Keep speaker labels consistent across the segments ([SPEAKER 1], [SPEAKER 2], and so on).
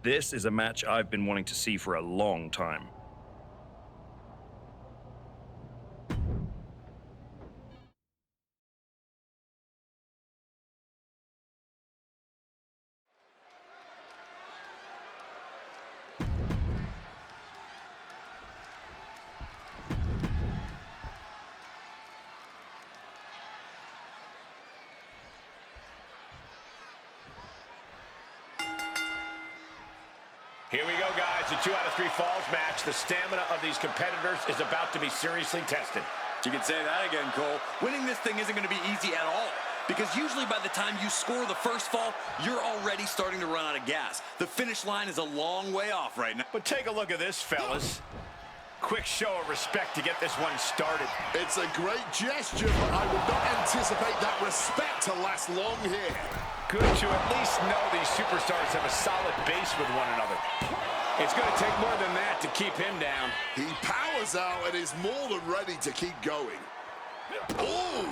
[SPEAKER 1] This is a match I've been wanting to see for a long time.
[SPEAKER 2] Here we go, guys. The 2 out of 3 falls match. The stamina of these competitors is about to be seriously tested.
[SPEAKER 3] You can say that again, Cole. Winning this thing isn't going to be easy at all, because usually by the time you score the first fall, you're already starting to run out of gas. The finish line is a long way off right now.
[SPEAKER 2] But take a look at this, fellas. Quick show of respect to get this one started.
[SPEAKER 4] It's a great gesture, but I would not anticipate that respect to last long here.
[SPEAKER 2] Good to at least know these superstars have a solid base with one another. It's going to take more than that to keep him down.
[SPEAKER 4] He powers out and is more than ready to keep going. Ooh!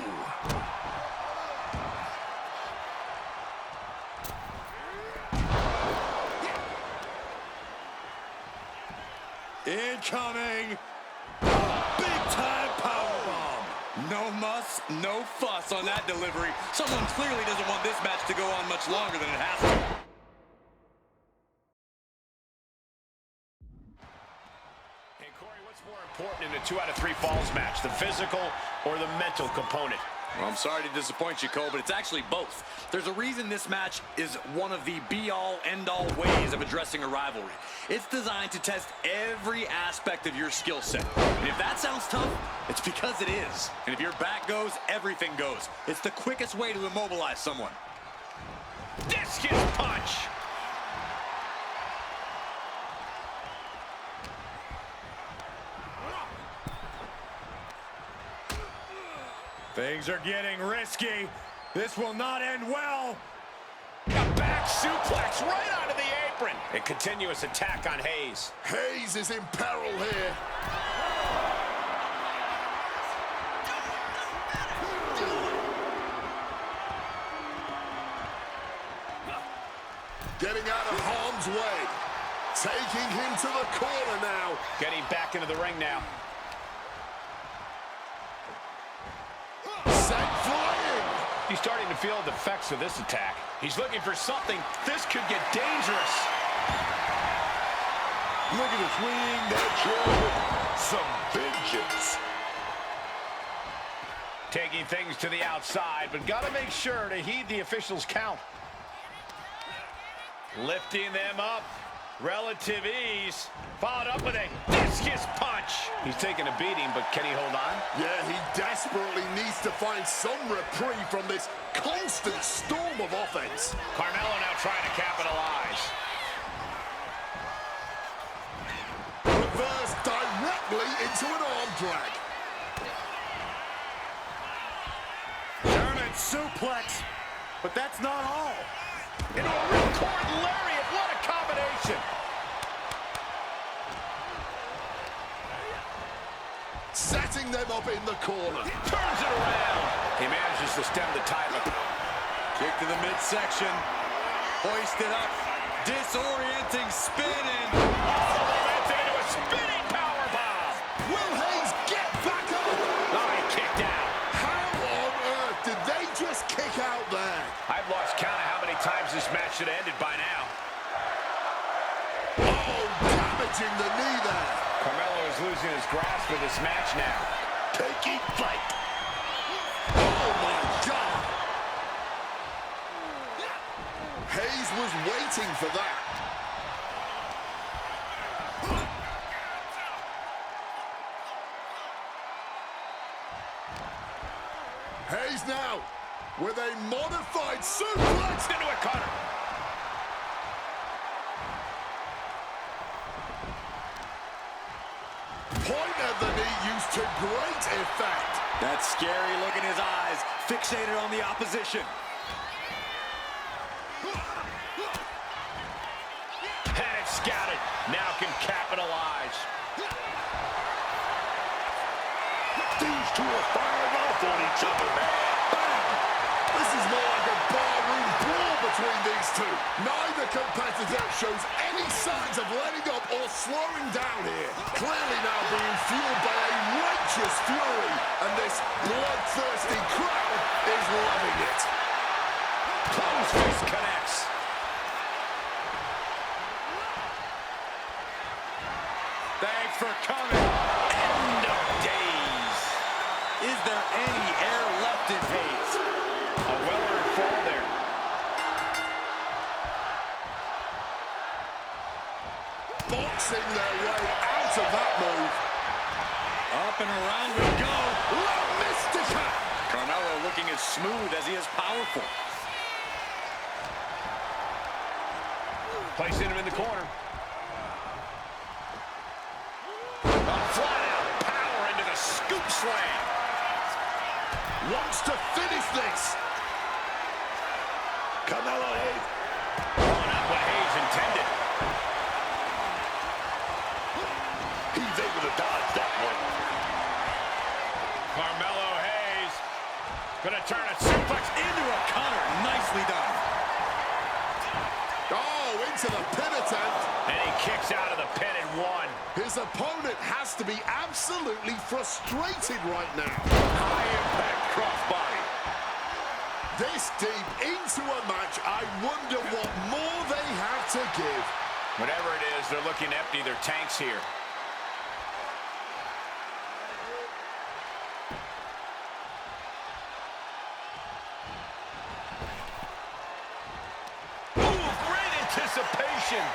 [SPEAKER 3] Incoming! Big-time powerbomb! No muss, no fuss on that delivery. Someone clearly doesn't want this match to go on much longer than it has to.
[SPEAKER 2] Hey, Corey, what's more important in a 2 out of 3 falls match, the physical or the mental component?
[SPEAKER 3] Well, I'm sorry to disappoint you, Cole, but it's actually both. There's a reason this match is one of the be-all, end-all ways of addressing a rivalry. It's designed to test every aspect of your skill set. And if that sounds tough, it's because it is. And if your back goes, everything goes. It's the quickest way to immobilize someone.
[SPEAKER 2] Discus punch!
[SPEAKER 3] Things are getting risky. This will not end well.
[SPEAKER 2] A back suplex right onto the apron. A continuous attack on Hayes.
[SPEAKER 4] Hayes is in peril here. Getting out of harm's way. Taking him to the corner now.
[SPEAKER 2] Getting back into the ring now.
[SPEAKER 4] Sent flying.
[SPEAKER 2] He's starting to feel the effects of this attack. He's looking for something. This could get dangerous.
[SPEAKER 4] Look at the swing, that show. Some vengeance.
[SPEAKER 2] Taking things to the outside, but got to make sure to heed the officials' count. Lifting them up. Relative ease. Followed up with a discus punch. He's taking a beating, but can he hold on?
[SPEAKER 4] Yeah, he desperately needs to find some reprieve from this constant storm of offense.
[SPEAKER 2] Carmelo now trying to capitalize.
[SPEAKER 4] Reverse directly into an arm drag.
[SPEAKER 3] German suplex, but that's not all.
[SPEAKER 2] Into a ripcord lariat. What a combination.
[SPEAKER 4] Setting them up in the corner.
[SPEAKER 2] Turns it around. He manages to stem the tide.
[SPEAKER 3] Kick to the midsection. Hoisted up. Disorienting spinning.
[SPEAKER 2] That's into a spinning powerbomb.
[SPEAKER 4] Will Hayes get back up?
[SPEAKER 2] Oh, he kicked out.
[SPEAKER 4] How on earth did they just kick out there?
[SPEAKER 2] I've lost count of how many times this match should have ended by now.
[SPEAKER 4] Oh, damaging the knee there.
[SPEAKER 2] Carmelo is losing his grasp of this match now.
[SPEAKER 4] Taking flight. Oh, my God. Hayes was waiting for that. Hayes now with a modified suplex.
[SPEAKER 2] Into a cutter.
[SPEAKER 4] Point of the knee used to great effect.
[SPEAKER 3] That scary look in his eyes, fixated on the opposition.
[SPEAKER 2] Had it scouted. Now can capitalize.
[SPEAKER 4] These two are firing off on each other, man. Bam! This is more like a barroom brawl between these two. Neither competitor shows any signs of letting up or slowing down here. Clearly now being fueled by a righteous fury, and this bloodthirsty crowd is loving it.
[SPEAKER 2] Close fist connects. Thanks for coming. End of days.
[SPEAKER 3] Is there any air left in Hayes?
[SPEAKER 2] A well-earned fall there.
[SPEAKER 4] Boxing their way out of that move.
[SPEAKER 3] Up and around we go.
[SPEAKER 4] La Mystica.
[SPEAKER 3] Carmelo looking as smooth as he is powerful.
[SPEAKER 2] Placing him in the corner. Flat-out power into the scoop slam.
[SPEAKER 4] Wants to finish this. Carmelo Hayes.
[SPEAKER 2] Oh, not what Hayes intended.
[SPEAKER 4] He's able to dodge that one.
[SPEAKER 2] Carmelo Hayes gonna turn a suplex into a cutter. Nicely done.
[SPEAKER 4] Oh, into the pin attempt.
[SPEAKER 2] And he kicks out of the pin and one.
[SPEAKER 4] His opponent has to be absolutely frustrated right now.
[SPEAKER 2] High impact crossbody.
[SPEAKER 4] This deep into a match, I wonder what more they have to give.
[SPEAKER 2] Whatever it is, they're looking to empty their tanks here. Ooh, great anticipation.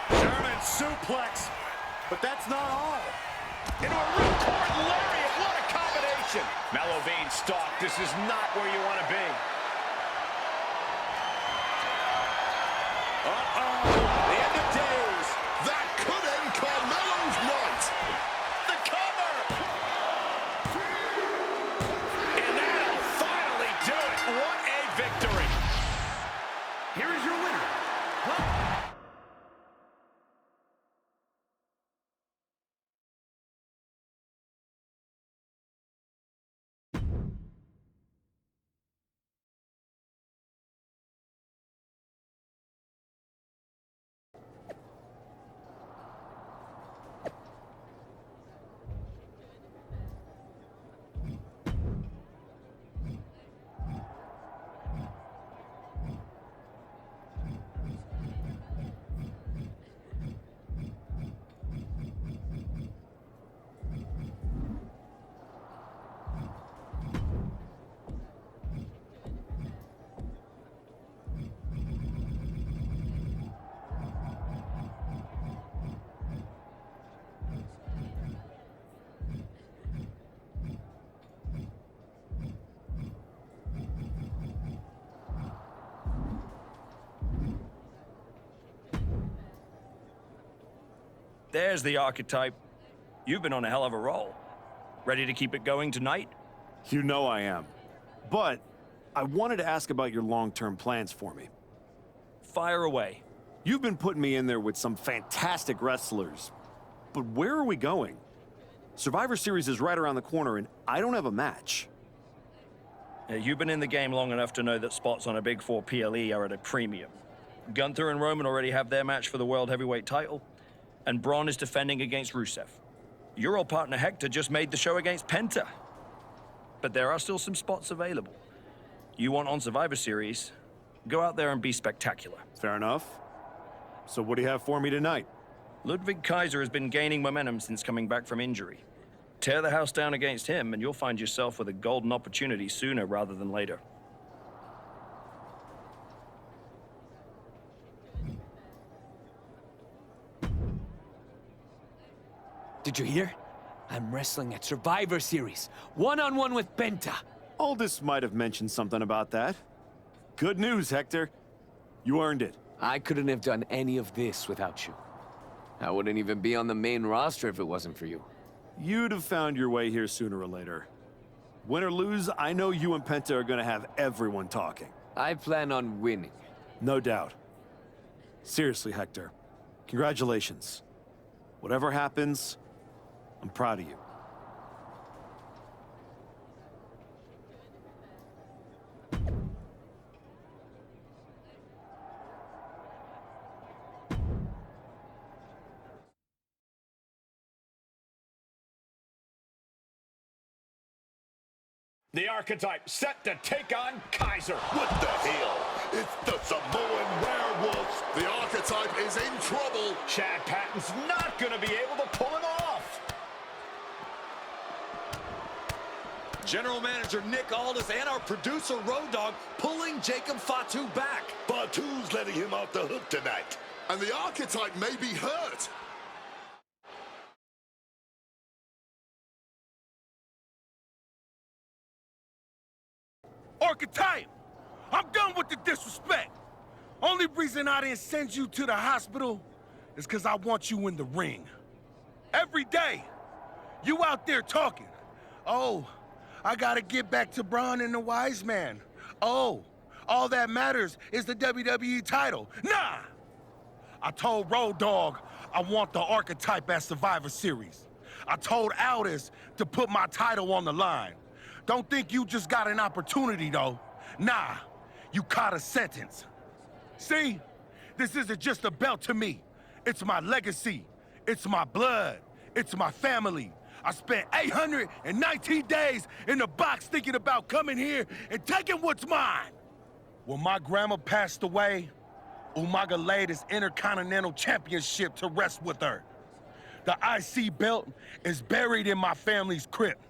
[SPEAKER 3] German suplex. But that's not all.
[SPEAKER 2] Into a ripcord lariat. What a combination. Mellow vein stalk. This is not where you want to be.
[SPEAKER 3] Uh-oh. The end of days.
[SPEAKER 4] That could end Carmelo's night.
[SPEAKER 2] The cover. And that'll finally do it. What a victory.
[SPEAKER 3] Here is your winner.
[SPEAKER 1] There's the archetype. You've been on a hell of a roll. Ready to keep it going tonight?
[SPEAKER 5] You know I am. But I wanted to ask about your long-term plans for me.
[SPEAKER 1] Fire away.
[SPEAKER 5] You've been putting me in there with some fantastic wrestlers. But where are we going? Survivor Series is right around the corner, and I don't have a match.
[SPEAKER 1] You've been in the game long enough to know that spots on a Big Four PLE are at a premium. Gunther and Roman already have their match for the World Heavyweight title, and Braun is defending against Rusev. Your old partner Hector just made the show against Penta. But there are still some spots available. You want on Survivor Series, go out there and be spectacular.
[SPEAKER 5] Fair enough. So what do you have for me tonight?
[SPEAKER 1] Ludwig Kaiser has been gaining momentum since coming back from injury. Tear the house down against him, and you'll find yourself with a golden opportunity sooner rather than later.
[SPEAKER 6] Did you hear? I'm wrestling at Survivor Series, one-on-one with Penta.
[SPEAKER 5] Aldous might have mentioned something about that. Good news, Hector. You earned it.
[SPEAKER 6] I couldn't have done any of this without you. I wouldn't even be on the main roster if it wasn't for you.
[SPEAKER 5] You'd have found your way here sooner or later. Win or lose, I know you and Penta are gonna have everyone talking.
[SPEAKER 6] I plan on winning.
[SPEAKER 5] No doubt. Seriously, Hector. Congratulations. Whatever happens, I'm proud of you.
[SPEAKER 2] The Archetype set to take on Kaiser.
[SPEAKER 4] What the hell? It's the Samoan Werewolf. The Archetype is in trouble.
[SPEAKER 2] Chad Patton's not going to be able to pull him off.
[SPEAKER 3] General Manager Nick Aldis and our producer Road Dogg pulling Jacob Fatu back.
[SPEAKER 4] Fatu's letting him off the hook tonight. And the Archetype may be hurt.
[SPEAKER 7] Archetype, I'm done with the disrespect. Only reason I didn't send you to the hospital is because I want you in the ring. Every day, you out there talking. Oh, I gotta get back to Braun and the Wise Man. Oh, all that matters is the WWE title. Nah! I told Road Dogg I want the Archetype at Survivor Series. I told Aldis to put my title on the line. Don't think you just got an opportunity, though. Nah, you caught a sentence. See? This isn't just a belt to me. It's my legacy. It's my blood. It's my family. I spent 819 days in the box thinking about coming here and taking what's mine. When my grandma passed away, Umaga laid his Intercontinental Championship to rest with her. The IC belt is buried in my family's crypt.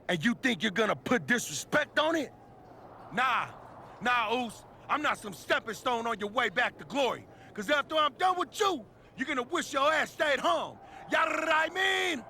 [SPEAKER 7] And you think you're gonna put disrespect on it? Nah, Oos. I'm not some stepping stone on your way back to glory. Cause after I'm done with you, you're gonna wish your ass stayed home. You know what I mean?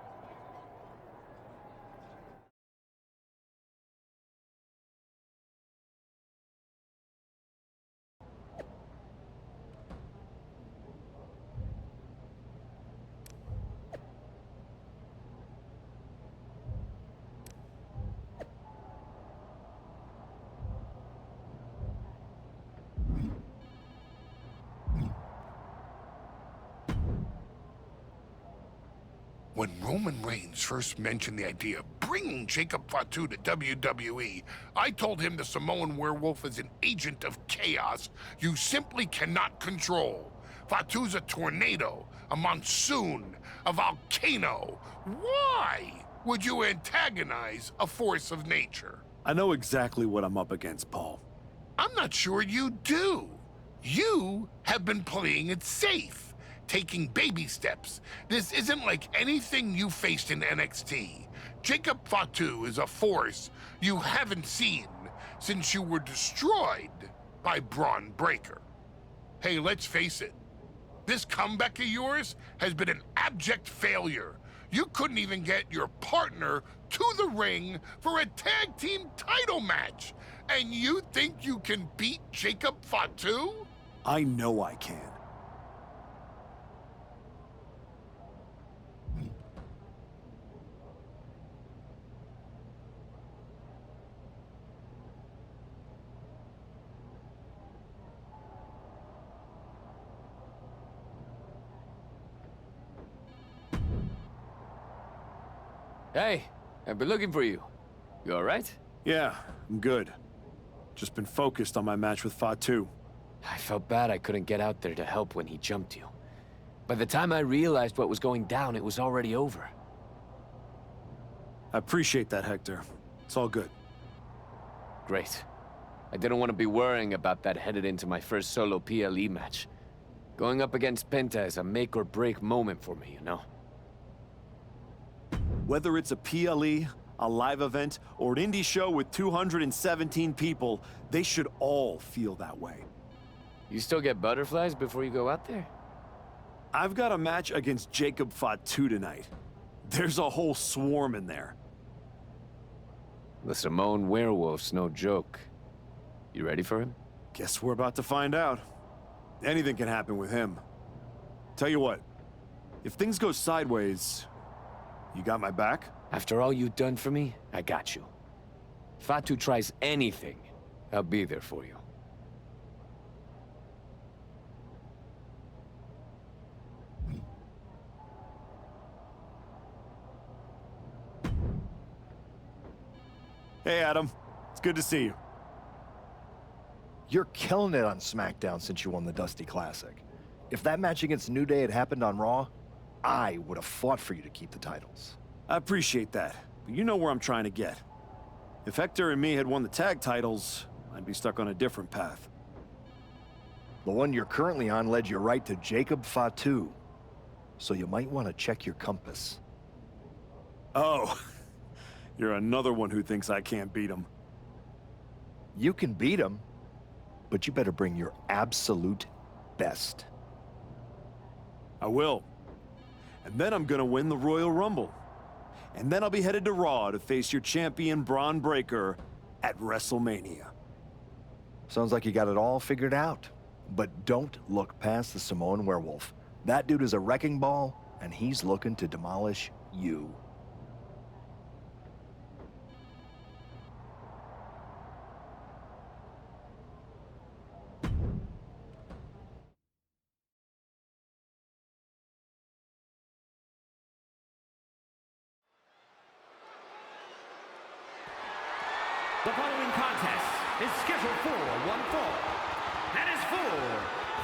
[SPEAKER 8] When Roman Reigns first mentioned the idea of bringing Jacob Fatu to WWE, I told him the Samoan Werewolf is an agent of chaos you simply cannot control. Fatu's a tornado, a monsoon, a volcano. Why would you antagonize a force of nature?
[SPEAKER 5] I know exactly what I'm up against, Paul.
[SPEAKER 8] I'm not sure you do. You have been playing it safe. Taking baby steps. This isn't like anything you faced in NXT. Jacob Fatu is a force you haven't seen since you were destroyed by Braun Breaker. Hey, let's face it. This comeback of yours has been an abject failure. You couldn't even get your partner to the ring for a tag team title match. And you think you can beat Jacob Fatu?
[SPEAKER 5] I know I can.
[SPEAKER 6] Hey, I've been looking for you. You all right?
[SPEAKER 5] Yeah, I'm good. Just been focused on my match with Fatu.
[SPEAKER 6] I felt bad I couldn't get out there to help when he jumped you. By the time I realized what was going down, it was already over.
[SPEAKER 5] I appreciate that, Hector. It's all good.
[SPEAKER 6] Great. I didn't want to be worrying about that headed into my first solo PLE match. Going up against Penta is a make-or-break moment for me, you know?
[SPEAKER 5] Whether it's a PLE, a live event, or an indie show with 217 people, they should all feel that way.
[SPEAKER 6] You still get butterflies before you go out there?
[SPEAKER 5] I've got a match against Jacob Fatu tonight. There's a whole swarm in there.
[SPEAKER 6] The Samoan Werewolf's no joke. You ready for him?
[SPEAKER 5] Guess we're about to find out. Anything can happen with him. Tell you what, if things go sideways, you got my back?
[SPEAKER 6] After all you've done for me, I got you. Fatu tries anything, I'll be there for you.
[SPEAKER 5] Hey, Adam. It's good to see you.
[SPEAKER 9] You're killing it on SmackDown since you won the Dusty Classic. If that match against New Day had happened on Raw, I would have fought for you to keep the titles.
[SPEAKER 5] I appreciate that, but you know where I'm trying to get. If Hector and me had won the tag titles, I'd be stuck on a different path.
[SPEAKER 9] The one you're currently on led you right to Jacob Fatu. So you might want to check your compass.
[SPEAKER 5] Oh, you're another one who thinks I can't beat him.
[SPEAKER 9] You can beat him, but you better bring your absolute best.
[SPEAKER 5] I will. And then I'm gonna win the Royal Rumble. And then I'll be headed to Raw to face your champion Braun Breaker at WrestleMania.
[SPEAKER 9] Sounds like you got it all figured out. But don't look past the Samoan Werewolf. That dude is a wrecking ball, and he's looking to demolish you.
[SPEAKER 10] The following contest is scheduled for one fall and is for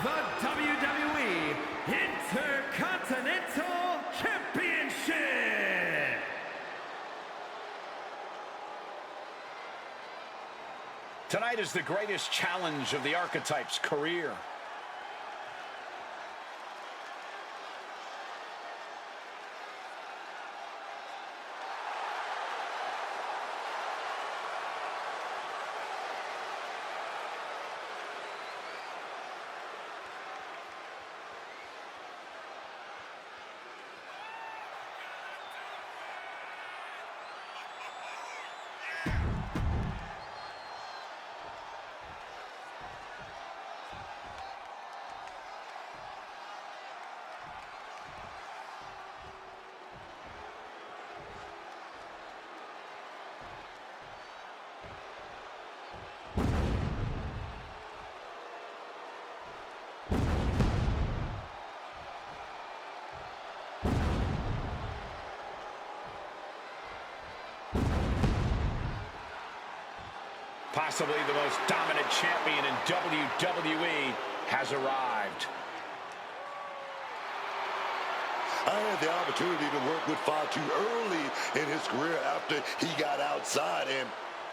[SPEAKER 10] the WWE Intercontinental Championship.
[SPEAKER 2] Tonight is the greatest challenge of the Archetype's career. Possibly the most dominant champion in WWE has arrived.
[SPEAKER 4] I had the opportunity to work with Fatu early in his career after he got outside, and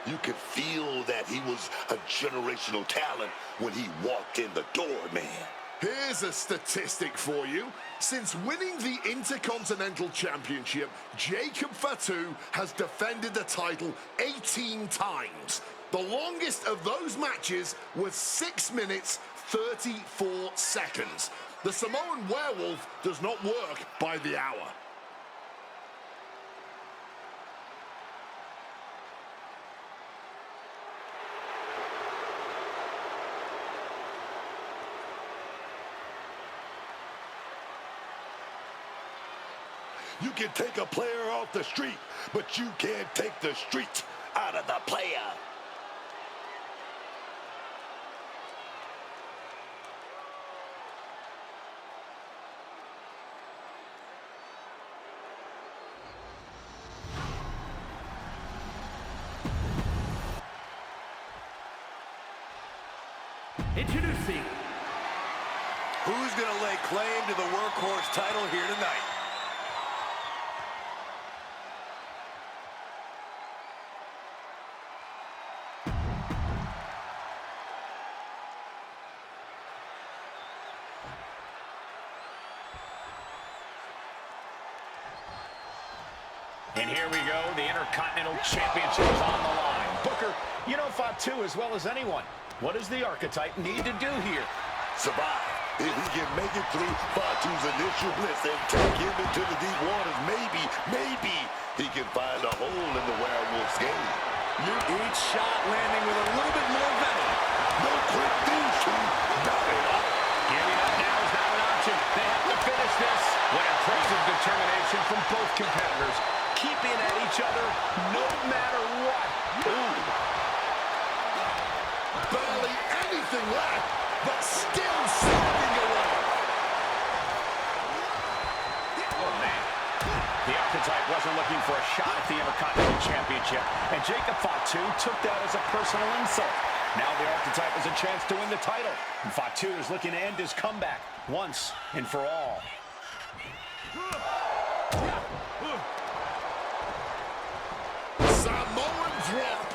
[SPEAKER 4] you could feel that he was a generational talent when he walked in the door, man.
[SPEAKER 8] Here's a statistic for you. Since winning the Intercontinental Championship, Jacob Fatu has defended the title 18 times. The longest of those matches was 6 minutes, 34 seconds. The Samoan Werewolf does not work by the hour.
[SPEAKER 4] You can take a player off the street, but you can't take the street out of the player.
[SPEAKER 10] Introducing.
[SPEAKER 11] Who's going to lay claim to the workhorse title here tonight?
[SPEAKER 2] And here we go. The Intercontinental Championship is on the line. Booker, you know Fatu as well as anyone. What does the Archetype need to do here?
[SPEAKER 4] Survive. If he can make it through Fatu's initial blitz and take him into the deep waters, maybe he can find a hole in the Werewolf's game.
[SPEAKER 11] Each shot landing with a little bit more venom.
[SPEAKER 4] No quick things to knock it up.
[SPEAKER 2] Giving up now is not an option. They have to finish this. What impressive determination from both competitors. Keeping at each other no matter what. Ooh.
[SPEAKER 4] Barely anything left, but still slugging away.
[SPEAKER 2] Oh, man. The Archetype wasn't looking for a shot at the Intercontinental Championship, and Jacob Fatu took that as a personal insult. Now the Archetype has a chance to win the title, and Fatu is looking to end his comeback once and for all.
[SPEAKER 8] Samoan drop.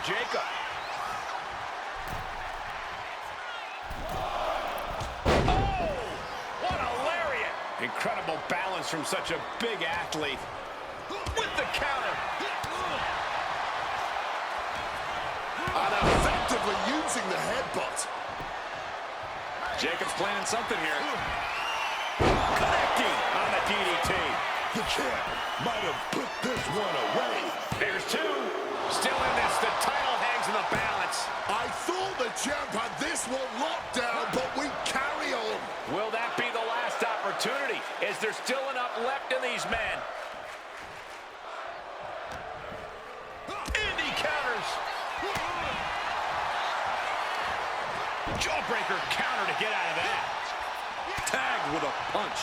[SPEAKER 2] Jacob. Oh, what a lariat. Incredible balance from such a big athlete. With the counter.
[SPEAKER 4] And effectively using the headbutt.
[SPEAKER 3] Jacob's planning something here.
[SPEAKER 2] Connecting on the DDT.
[SPEAKER 4] The champ might have put this one away.
[SPEAKER 2] There's two. Still in this. The title hangs in the balance.
[SPEAKER 4] I thought the champ had this one locked down, but we carry on.
[SPEAKER 2] Will that be the last opportunity? Is there still enough left in these men? Indy counters. Jawbreaker counter to get out of that.
[SPEAKER 3] Tagged with a punch.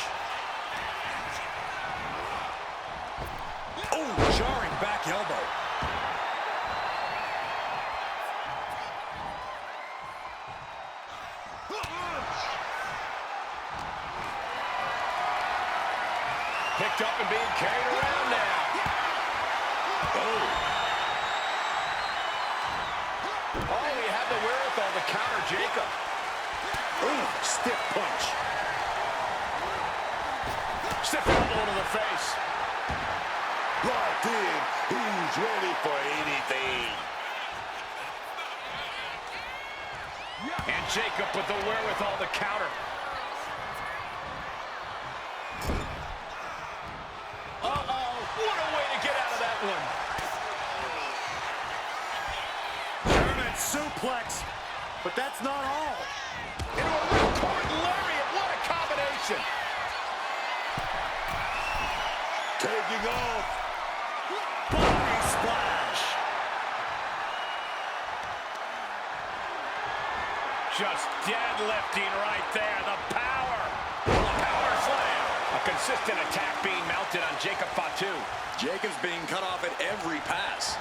[SPEAKER 3] Oh, jarring back elbow.
[SPEAKER 2] Picked up and being carried around now. Oh, he had the wherewithal to counter Jacob. Ooh, stiff punch. Stiff elbow to the face.
[SPEAKER 4] Locked in. He's ready for anything.
[SPEAKER 2] And Jacob with the wherewithal to counter. Uh-oh, what a way to get out of that one.
[SPEAKER 5] German suplex, but that's not all.
[SPEAKER 2] Into a ripcord lariat, what a combination.
[SPEAKER 4] Taking off.
[SPEAKER 5] Body splash.
[SPEAKER 2] Just deadlifting right there, the power. Power slam. A consistent attack being mounted on Jacob Fatu.
[SPEAKER 3] Jacob's being cut off at every pass.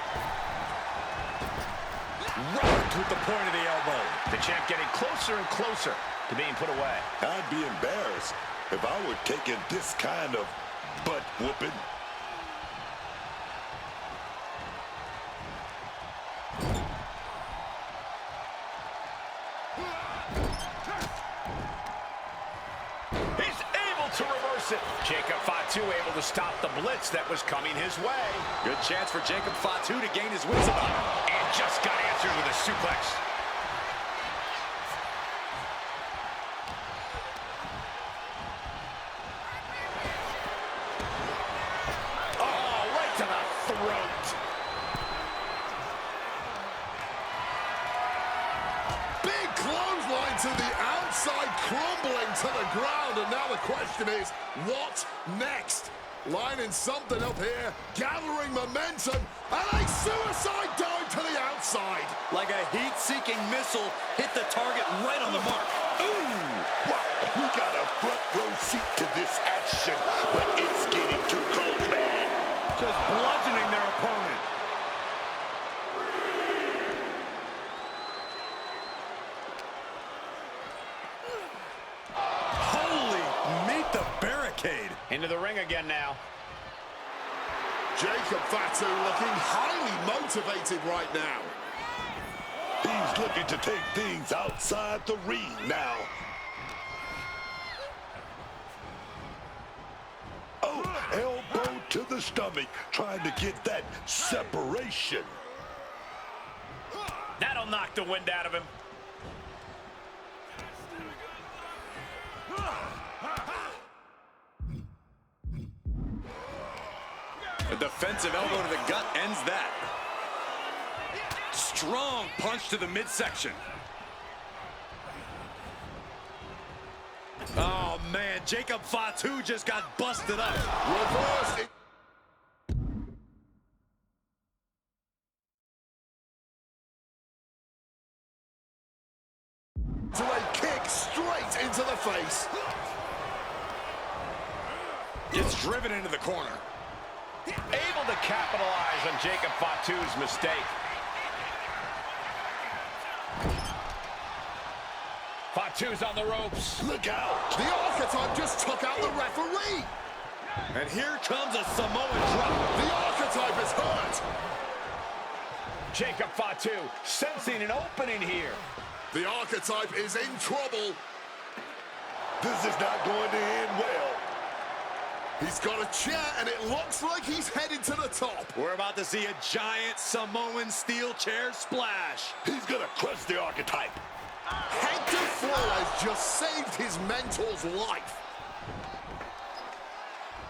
[SPEAKER 2] Rocked with the point of the elbow. The champ getting closer and closer to being put away.
[SPEAKER 4] I'd be embarrassed if I were taking this kind of butt whooping.
[SPEAKER 2] He's able to reverse it. Jacob Fatu able to stop the blitz that was coming his way.
[SPEAKER 3] Good chance for Jacob Fatu to gain his wits about him.
[SPEAKER 2] And just got answered with a suplex. Oh, right to the throat.
[SPEAKER 4] Big clothesline to the outside, crumbling to the ground. And now the question is, what next? Lining something up here, gathering momentum, and a suicide dive to the outside.
[SPEAKER 3] Like a heat-seeking missile, hit the target right on the mark.
[SPEAKER 4] Ooh! Wow, we got a front row seat to this action, but it's getting too cold, man.
[SPEAKER 5] Just bludgeoning their opponent.
[SPEAKER 3] Holy, meet the barricade.
[SPEAKER 2] Into the ring again now.
[SPEAKER 4] Jacob Fatu looking highly motivated right now. He's looking to take things outside the ring now. Oh, elbow to the stomach, trying to get that separation.
[SPEAKER 2] That'll knock the wind out of him.
[SPEAKER 3] A defensive elbow to the gut ends that. Strong punch to the midsection. Oh, man, Jacob Fatu just got busted up.
[SPEAKER 4] Reverse it. To a kick straight into the face.
[SPEAKER 3] Gets driven into the corner.
[SPEAKER 2] Able to capitalize on Jacob Fatu's mistake. Fatu's on the ropes.
[SPEAKER 4] Look out! The Archetype just took out the referee.
[SPEAKER 3] And here comes a Samoan drop.
[SPEAKER 4] The Archetype is hurt.
[SPEAKER 2] Jacob Fatu sensing an opening here.
[SPEAKER 4] The Archetype is in trouble.
[SPEAKER 11] This is not going to end well.
[SPEAKER 4] He's got a chair, and it looks like he's headed to the top.
[SPEAKER 3] We're about to see a giant Samoan steel chair splash.
[SPEAKER 11] He's gonna crush the Archetype.
[SPEAKER 4] Hector Flores just saved his mentor's life.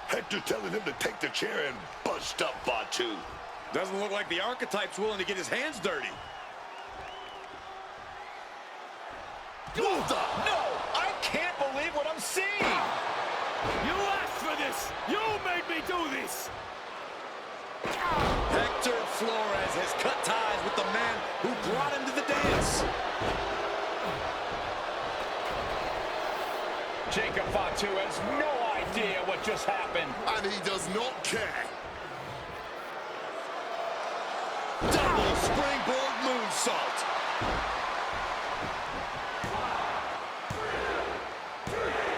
[SPEAKER 11] Hector telling him to take the chair and bust up Fatu.
[SPEAKER 3] Doesn't look like the Archetype's willing to get his hands dirty.
[SPEAKER 2] No, I can't believe what I'm seeing.
[SPEAKER 10] You asked for this! You made me do this!
[SPEAKER 3] Hector Flores has cut ties with the man who brought him to the dance.
[SPEAKER 2] Jacob Fatu has no idea what just happened.
[SPEAKER 4] And he does not care.
[SPEAKER 3] Double springboard moonsault.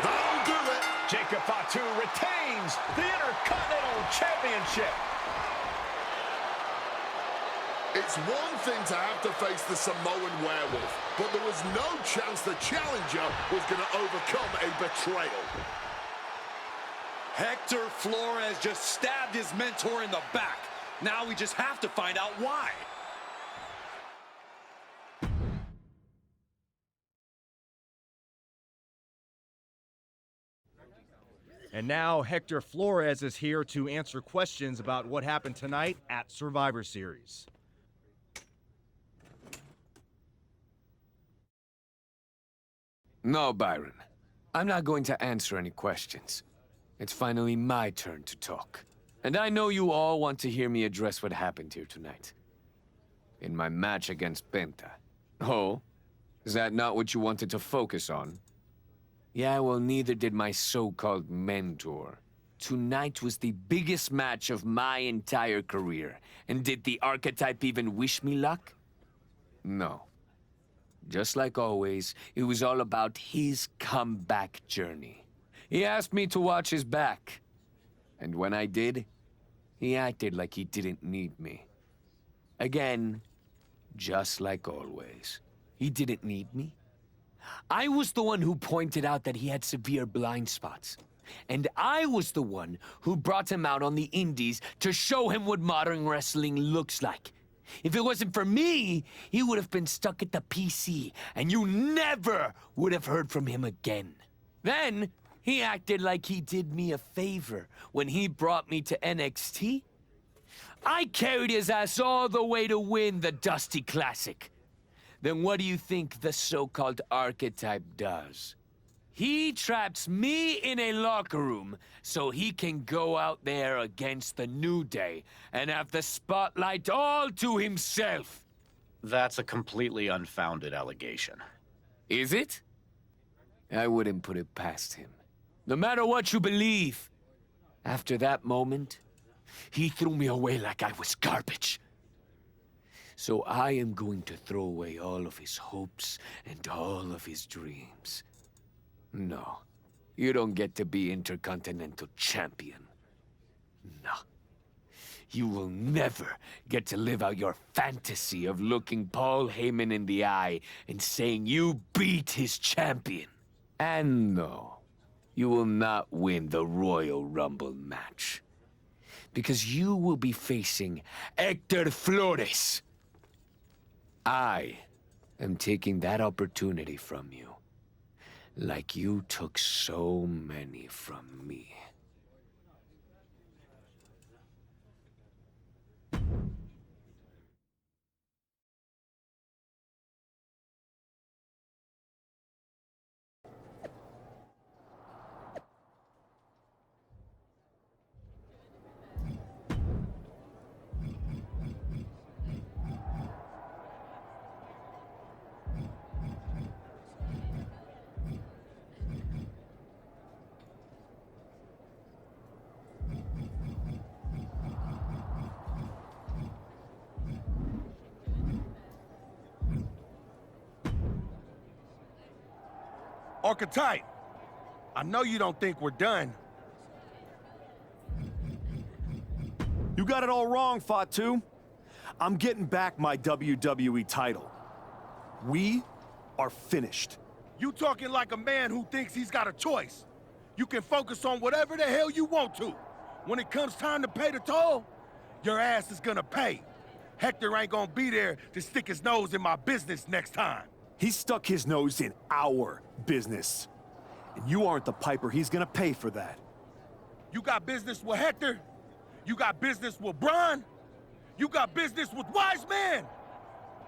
[SPEAKER 4] That'll do it.
[SPEAKER 2] Jacob Fatu retains the Intercontinental Championship.
[SPEAKER 4] It's one thing to have to face the Samoan werewolf, but there was no chance the challenger was going to overcome a betrayal.
[SPEAKER 3] Hector Flores just stabbed his mentor in the back. Now we just have to find out why.
[SPEAKER 12] And now Hector Flores is here to answer questions about what happened tonight at Survivor Series.
[SPEAKER 6] No, Byron. I'm not going to answer any questions. It's finally my turn to talk. And I know you all want to hear me address what happened here tonight. In my match against Penta. Oh? Is that not what you wanted to focus on? Yeah, well, neither did my so-called mentor. Tonight was the biggest match of my entire career. And did the Archetype even wish me luck? No. Just like always, it was all about his comeback journey. He asked me to watch his back. And when I did, he acted like he didn't need me. Again, just like always. He didn't need me. I was the one who pointed out that he had severe blind spots. And I was the one who brought him out on the indies to show him what modern wrestling looks like. If it wasn't for me, he would have been stuck at the PC, and you never would have heard from him again. Then, he acted like he did me a favor when he brought me to NXT. I carried his ass all the way to win the Dusty Classic. Then what do you think the so-called Archetype does? He traps me in a locker room so he can go out there against the New Day and have the spotlight all to himself.
[SPEAKER 13] That's a completely unfounded allegation.
[SPEAKER 6] Is it? I wouldn't put it past him. No matter what you believe. After that moment, he threw me away like I was garbage. So I am going to throw away all of his hopes and all of his dreams. No, you don't get to be Intercontinental Champion. No. You will never get to live out your fantasy of looking Paul Heyman in the eye and saying you beat his champion. And no, you will not win the Royal Rumble match. Because you will be facing Hector Flores. I am taking that opportunity from you. Like you took so many from me.
[SPEAKER 7] Archetype, I know you don't think we're done.
[SPEAKER 5] You got it all wrong, Fatu. I'm getting back my WWE title. We are finished.
[SPEAKER 7] You talking like a man who thinks he's got a choice. You can focus on whatever the hell you want to. When it comes time to pay the toll, your ass is gonna pay. Hector ain't gonna be there to stick his nose in my business next time.
[SPEAKER 5] He stuck his nose in our business. And you aren't the piper he's gonna pay for that.
[SPEAKER 7] You got business with Hector? You got business with Braun? You got business with Wise Man?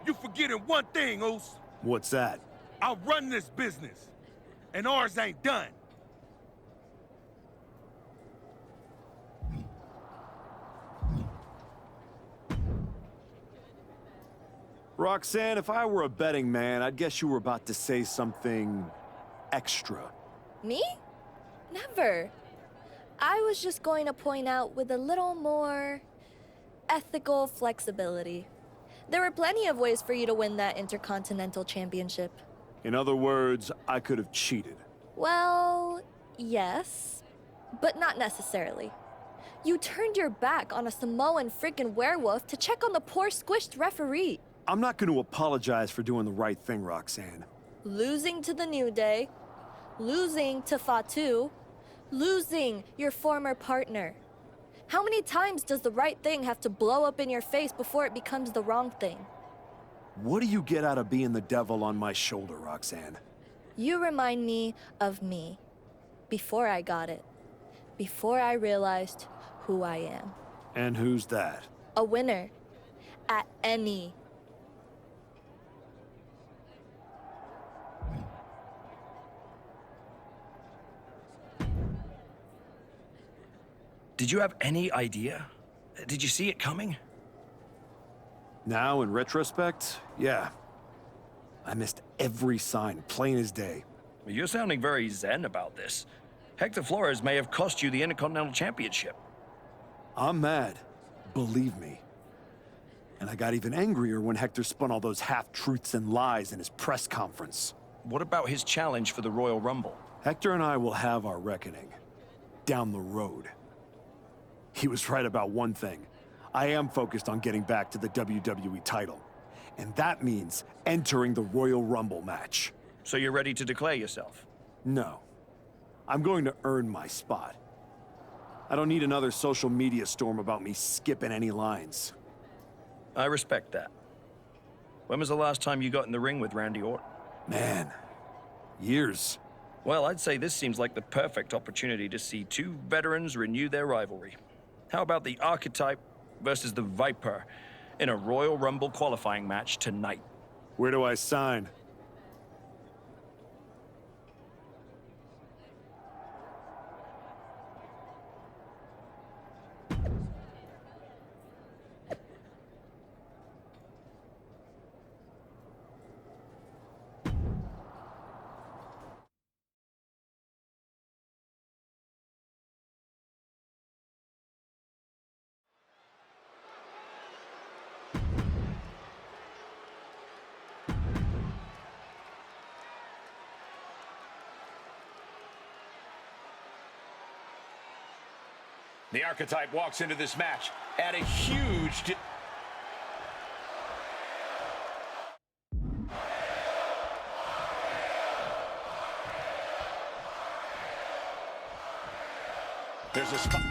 [SPEAKER 7] You forgetting one thing, Oos.
[SPEAKER 5] What's that?
[SPEAKER 7] I run this business, and ours ain't done.
[SPEAKER 5] Roxanne, if I were a betting man, I'd guess you were about to say something extra.
[SPEAKER 14] Me? Never. I was just going to point out with a little more ethical flexibility. There were plenty of ways for you to win that Intercontinental Championship.
[SPEAKER 5] In other words, I could have cheated.
[SPEAKER 14] Well, yes, but not necessarily. You turned your back on a Samoan freaking werewolf to check on the poor squished referee.
[SPEAKER 5] I'm not going to apologize for doing the right thing, Roxanne.
[SPEAKER 14] Losing to the New Day, losing to Fatu, losing your former partner. How many times does the right thing have to blow up in your face before it becomes the wrong thing?
[SPEAKER 5] What do you get out of being the devil on my shoulder, Roxanne?
[SPEAKER 14] You remind me of me. Before I got it. Before I realized who I am.
[SPEAKER 5] And who's that?
[SPEAKER 14] A winner. At any.
[SPEAKER 1] Did you have any idea? Did you see it coming?
[SPEAKER 5] Now, in retrospect, yeah. I missed every sign, plain as day.
[SPEAKER 1] You're sounding very zen about this. Hector Flores may have cost you the Intercontinental Championship.
[SPEAKER 5] I'm mad, believe me. And I got even angrier when Hector spun all those half-truths and lies in his press conference.
[SPEAKER 1] What about his challenge for the Royal Rumble?
[SPEAKER 5] Hector and I will have our reckoning. Down the road. He was right about one thing. I am focused on getting back to the WWE title. And that means entering the Royal Rumble match.
[SPEAKER 1] So you're ready to declare yourself?
[SPEAKER 5] No. I'm going to earn my spot. I don't need another social media storm about me skipping any lines.
[SPEAKER 1] I respect that. When was the last time you got in the ring with Randy Orton?
[SPEAKER 5] Man, years.
[SPEAKER 1] Well, I'd say this seems like the perfect opportunity to see two veterans renew their rivalry. How about the Archetype versus the Viper in a Royal Rumble qualifying match tonight?
[SPEAKER 5] Where do I sign?
[SPEAKER 2] The Archetype walks into this match at a huge... There's a spot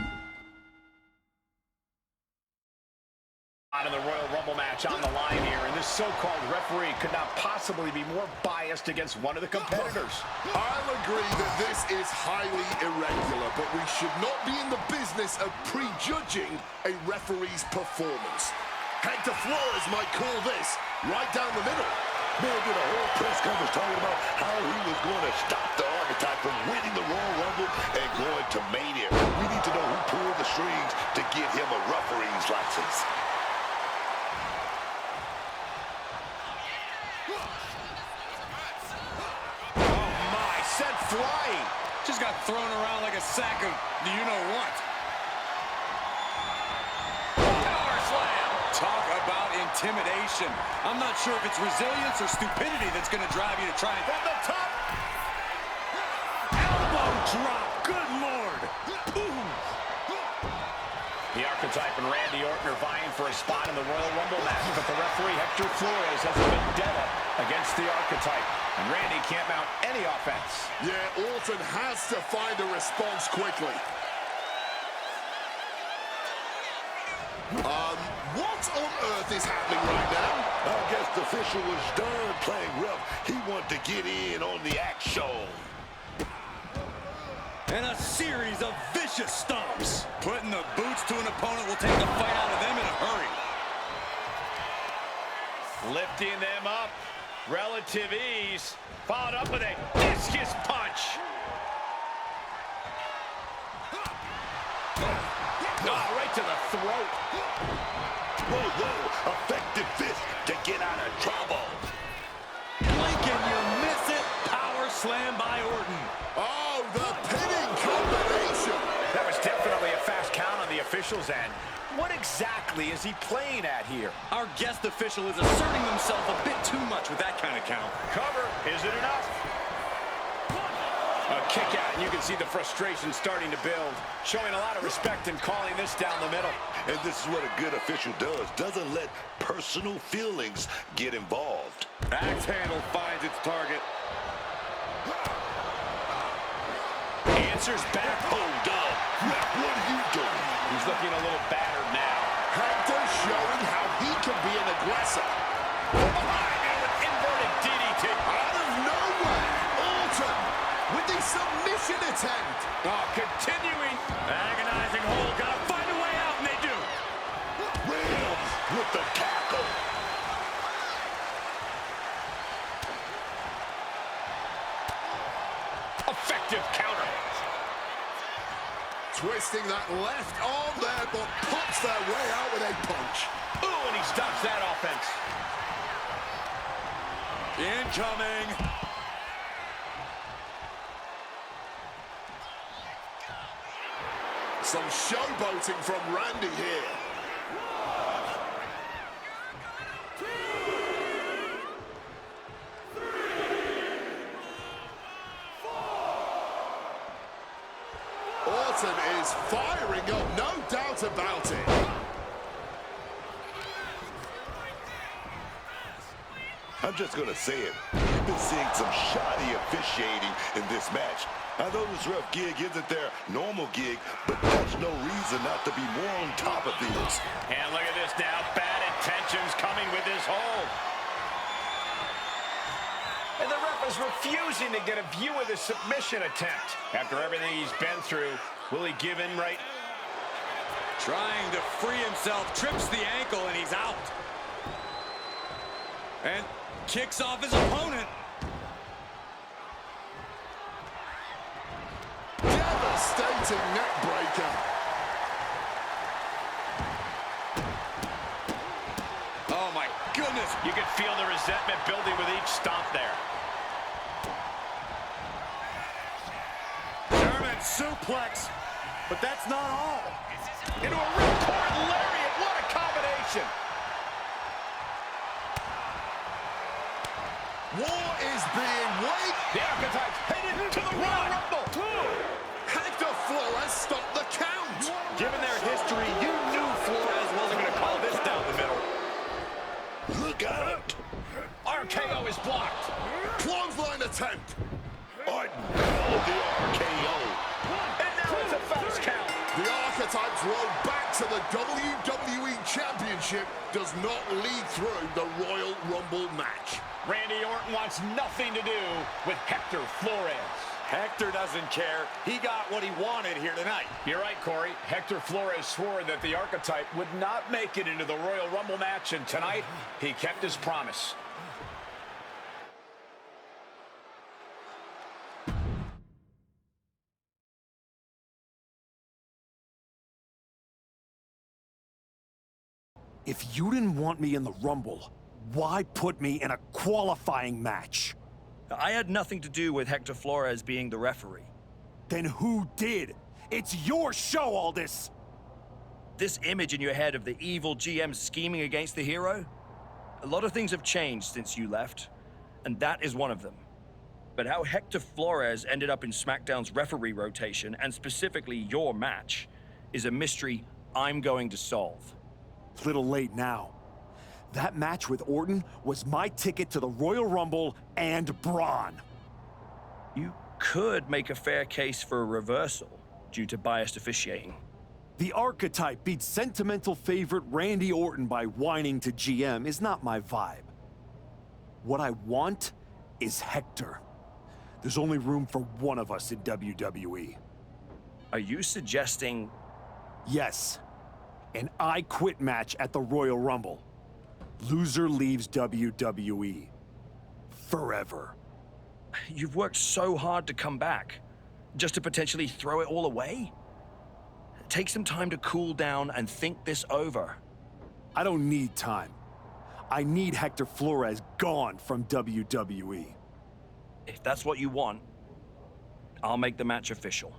[SPEAKER 2] in the Royal Rumble match on the line here, and this so-called referee could not possibly be more biased against one of the competitors.
[SPEAKER 4] I'll agree that this is highly irregular, but we should not be in the business of prejudging a referee's performance. Hector Flores might call this right down the middle.
[SPEAKER 11] Man did a whole press conference talking about how he was going to stop the Archetype from winning the Royal Rumble and going to Mania. We need to know who pulled the strings to get him a referee's license.
[SPEAKER 2] Oh my, set flying.
[SPEAKER 3] Just got thrown around like a sack of you-know-what. Power slam. Talk about intimidation. I'm not sure if it's resilience or stupidity that's going to drive you to try and...
[SPEAKER 2] From the top.
[SPEAKER 3] Elbow drop. Good Lord. Boom.
[SPEAKER 2] The Archetype and Randy Orton are vying for a for a spot in the Royal Rumble match, but the referee, Hector Flores, has a vendetta against the Archetype. And Randy can't mount any offense.
[SPEAKER 4] Yeah, Orton has to find a response quickly. What on earth is happening right now?
[SPEAKER 11] I guess the official was done playing rough. He wanted to get in on the action.
[SPEAKER 3] And a series of vicious stomps. Putting the boots to an opponent will take the fight out of them in a hurry.
[SPEAKER 2] Lifting them up. Relative ease. Followed up with a discus punch. Oh, right to the throat.
[SPEAKER 11] Whoa, whoa, effective fist to get out of trouble.
[SPEAKER 3] Blink and you miss it. Power slam by Orton.
[SPEAKER 4] Oh, the pinning combination.
[SPEAKER 2] That was definitely a fast count on the official's end. What exactly is he playing at here?
[SPEAKER 3] Our guest official is asserting himself a bit too much with that kind of count.
[SPEAKER 2] Cover, is it enough? A kick out, and you can see the frustration starting to build. Showing a lot of respect and calling this down the middle.
[SPEAKER 11] And this is what a good official does. Doesn't let personal feelings get involved.
[SPEAKER 3] Axe handle finds its target.
[SPEAKER 2] Answers back.
[SPEAKER 11] Hold up. Ref, what are you doing?
[SPEAKER 2] He's looking a little battered now.
[SPEAKER 4] Hector showing how he can be an aggressor.
[SPEAKER 2] From behind and an inverted DDT.
[SPEAKER 4] Out of nowhere, Orton with the submission attempt.
[SPEAKER 2] Oh, continuing. Agonizing hold. Gotta find a way out, and they do.
[SPEAKER 11] Rams with the tackle.
[SPEAKER 2] Effective counter.
[SPEAKER 4] Twisting that left arm there, but pops their way out with a punch.
[SPEAKER 2] Ooh, and he stops that offense.
[SPEAKER 3] Incoming.
[SPEAKER 4] Some showboating from Randy here. Orton is firing up, no doubt about it.
[SPEAKER 11] I'm just going to say it. We've been seeing some shoddy officiating in this match. I know this ref gig isn't their normal gig, but that's no reason not to be more on top of things.
[SPEAKER 2] And look at this now. Bad intentions coming with this hold. And the ref is refusing to get a view of the submission attempt. After everything he's been through, will he give in right?
[SPEAKER 3] Trying to free himself, trips the ankle, and he's out. And kicks off his opponent.
[SPEAKER 4] Devastating neck breaker.
[SPEAKER 3] Oh my goodness.
[SPEAKER 2] You can feel the resentment building with each stomp there.
[SPEAKER 3] German suplex, but that's not all.
[SPEAKER 2] Into a ripcord lariat. What a combination.
[SPEAKER 4] War is being waged.
[SPEAKER 2] The Archetypes headed to the Royal Rumble.
[SPEAKER 4] Hector Flores stopped the count.
[SPEAKER 2] Given their history, you knew Flores wasn't going to call this down the middle.
[SPEAKER 11] Look out.
[SPEAKER 2] RKO is blocked.
[SPEAKER 4] Clothesline attempt.
[SPEAKER 11] The RKO.
[SPEAKER 2] And now it's a fast count.
[SPEAKER 4] The Archetypes roll back to the WWE Championship. Does not lead through the Royal Rumble match.
[SPEAKER 2] Randy Orton wants nothing to do with Hector Flores.
[SPEAKER 3] Hector doesn't care. He got what he wanted here tonight.
[SPEAKER 2] You're right, Corey. Hector Flores swore that the Archetype would not make it into the Royal Rumble match, and tonight he kept his promise.
[SPEAKER 5] If you didn't want me in the Rumble, why put me in a qualifying match?
[SPEAKER 1] I had nothing to do with Hector Flores being the referee.
[SPEAKER 5] Then who did? It's your show, all this!
[SPEAKER 1] This image in your head of the evil GM scheming against the hero? A lot of things have changed since you left, and that is one of them. But how Hector Flores ended up in SmackDown's referee rotation, and specifically your match, is a mystery I'm going to solve.
[SPEAKER 5] Little late now. That match with Orton was my ticket to the Royal Rumble and Braun.
[SPEAKER 1] You could make a fair case for a reversal due to biased officiating.
[SPEAKER 5] The archetype beats sentimental favorite Randy Orton by whining to GM is not my vibe. What I want is Hector. There's only room for one of us in WWE.
[SPEAKER 1] Are you suggesting...
[SPEAKER 5] Yes. An I Quit match at the Royal Rumble. Loser leaves WWE. Forever.
[SPEAKER 1] You've worked so hard to come back, just to potentially throw it all away? Take some time to cool down and think this over.
[SPEAKER 5] I don't need time. I need Hector Flores gone from WWE.
[SPEAKER 1] If that's what you want, I'll make the match official.